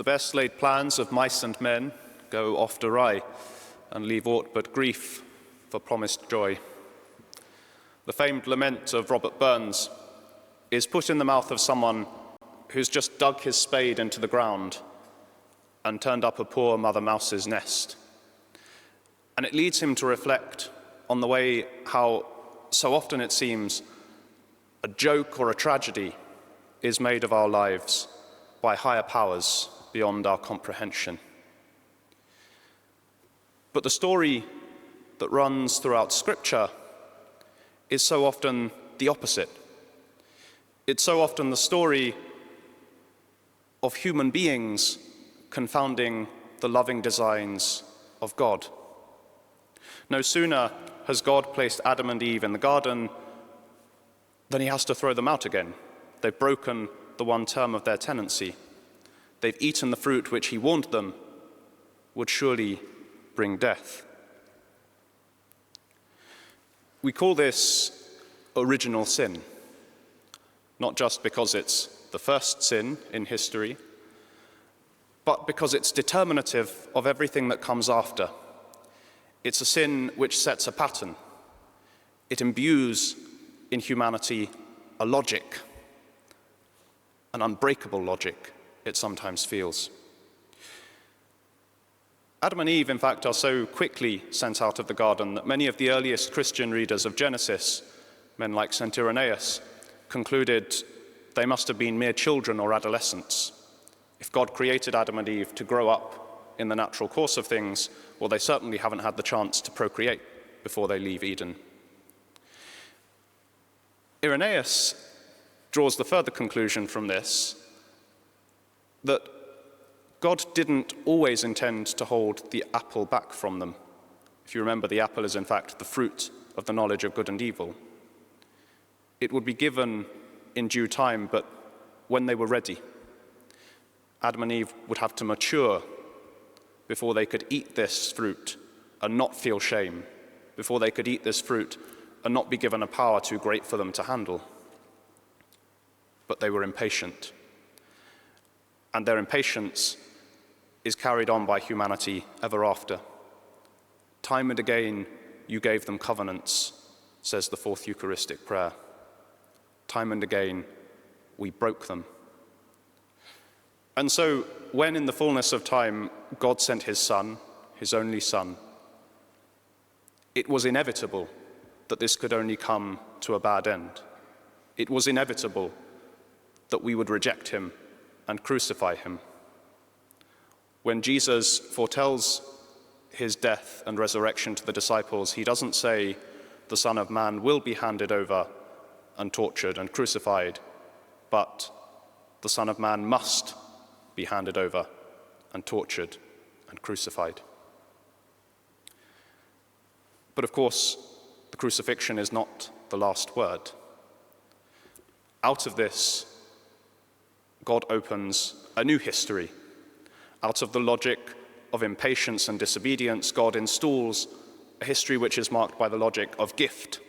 The best laid plans of mice and men go oft awry and leave aught but grief for promised joy. The famed lament of Robert Burns is put in the mouth of someone who's just dug his spade into the ground and turned up a poor mother mouse's nest. And it leads him to reflect on the way how so often it seems a joke or a tragedy is made of our lives by higher powers beyond our comprehension. But the story that runs throughout Scripture is so often the opposite. It's so often the story of human beings confounding the loving designs of God. No sooner has God placed Adam and Eve in the garden than he has to throw them out again. They've broken the one term of their tenancy. They've eaten the fruit which he warned them would surely bring death. We call this original sin, not just because it's the first sin in history, but because it's determinative of everything that comes after. It's a sin which sets a pattern. It imbues in humanity a logic, an unbreakable logic, it sometimes feels. Adam and Eve, in fact, are so quickly sent out of the garden that many of the earliest Christian readers of Genesis, men like St. Irenaeus, concluded they must have been mere children or adolescents. If God created Adam and Eve to grow up in the natural course of things, well, they certainly haven't had the chance to procreate before they leave Eden. Irenaeus draws the further conclusion from this that God didn't always intend to hold the apple back from them. If you remember, the apple is in fact the fruit of the knowledge of good and evil. It would be given in due time, but when they were ready. Adam and Eve would have to mature before they could eat this fruit and not feel shame, before they could eat this fruit and not be given a power too great for them to handle. But they were impatient. And their impatience is carried on by humanity ever after. Time and again you gave them covenants, says the fourth Eucharistic prayer. Time and again we broke them. And so when in the fullness of time God sent his Son, his only Son, it was inevitable that this could only come to a bad end. It was inevitable that we would reject him and crucify him. When Jesus foretells his death and resurrection to the disciples, he doesn't say the Son of Man will be handed over and tortured and crucified, but the Son of Man must be handed over and tortured and crucified. But of course, the crucifixion is not the last word. Out of this, God opens a new history. Out of the logic of impatience and disobedience, God installs a history which is marked by the logic of gift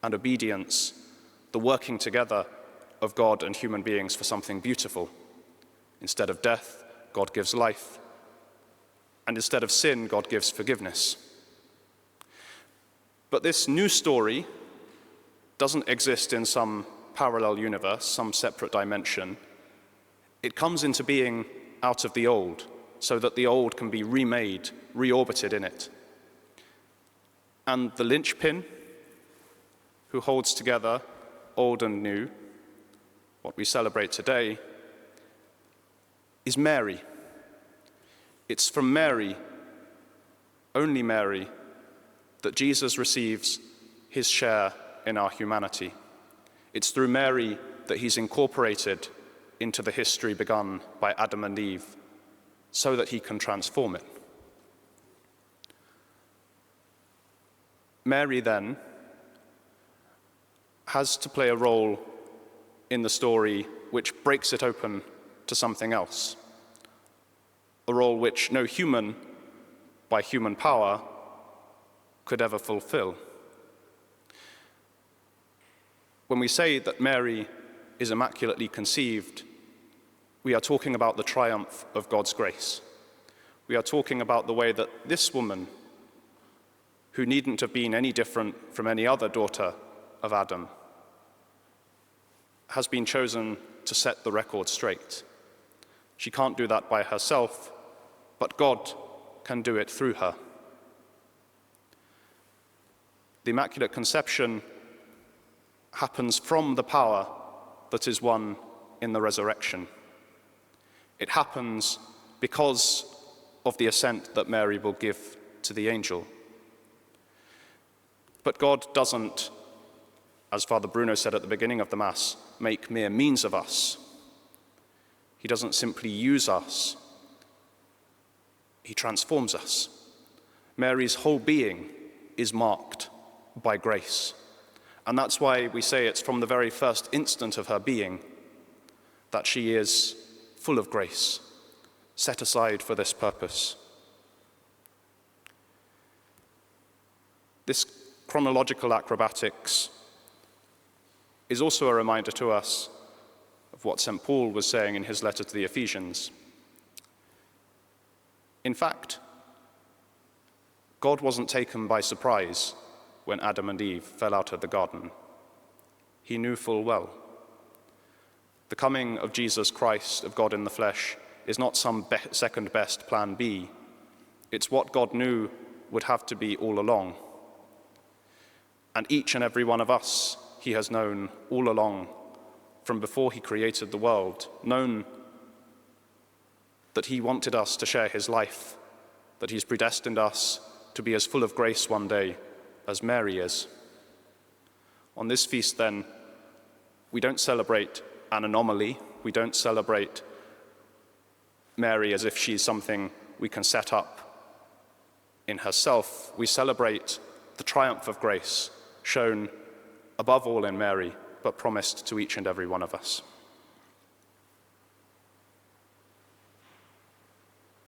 and obedience, the working together of God and human beings for something beautiful. Instead of death, God gives life, and instead of sin, God gives forgiveness. But this new story doesn't exist in some parallel universe, some separate dimension. It comes into being out of the old, so that the old can be remade, reorbited in it. And the linchpin who holds together old and new, what we celebrate today, is Mary. It's from Mary, only Mary, that Jesus receives his share in our humanity. It's through Mary that he's incorporated into the history begun by Adam and Eve, so that he can transform it. Mary, then, has to play a role in the story which breaks it open to something else, a role which no human, by human power, could ever fulfill. When we say that Mary is immaculately conceived, we are talking about the triumph of God's grace. We are talking about the way that this woman, who needn't have been any different from any other daughter of Adam, has been chosen to set the record straight. She can't do that by herself, but God can do it through her. The Immaculate Conception happens from the power that is won in the resurrection. It happens because of the assent that Mary will give to the angel. But God doesn't, as Father Bruno said at the beginning of the Mass, make mere means of us. He doesn't simply use us. He transforms us. Mary's whole being is marked by grace. And that's why we say it's from the very first instant of her being that she is full of grace, set aside for this purpose. This chronological acrobatics is also a reminder to us of what St. Paul was saying in his letter to the Ephesians. In fact, God wasn't taken by surprise when Adam and Eve fell out of the garden. He knew full well. The coming of Jesus Christ, of God in the flesh, is not some second best plan B. It's what God knew would have to be all along. And each and every one of us, he has known all along, from before he created the world, known that he wanted us to share his life, that he's predestined us to be as full of grace one day as Mary is. On this feast, then, we don't celebrate an anomaly. We don't celebrate Mary as if she's something we can set up in herself. We celebrate the triumph of grace shown above all in Mary, but promised to each and every one of us.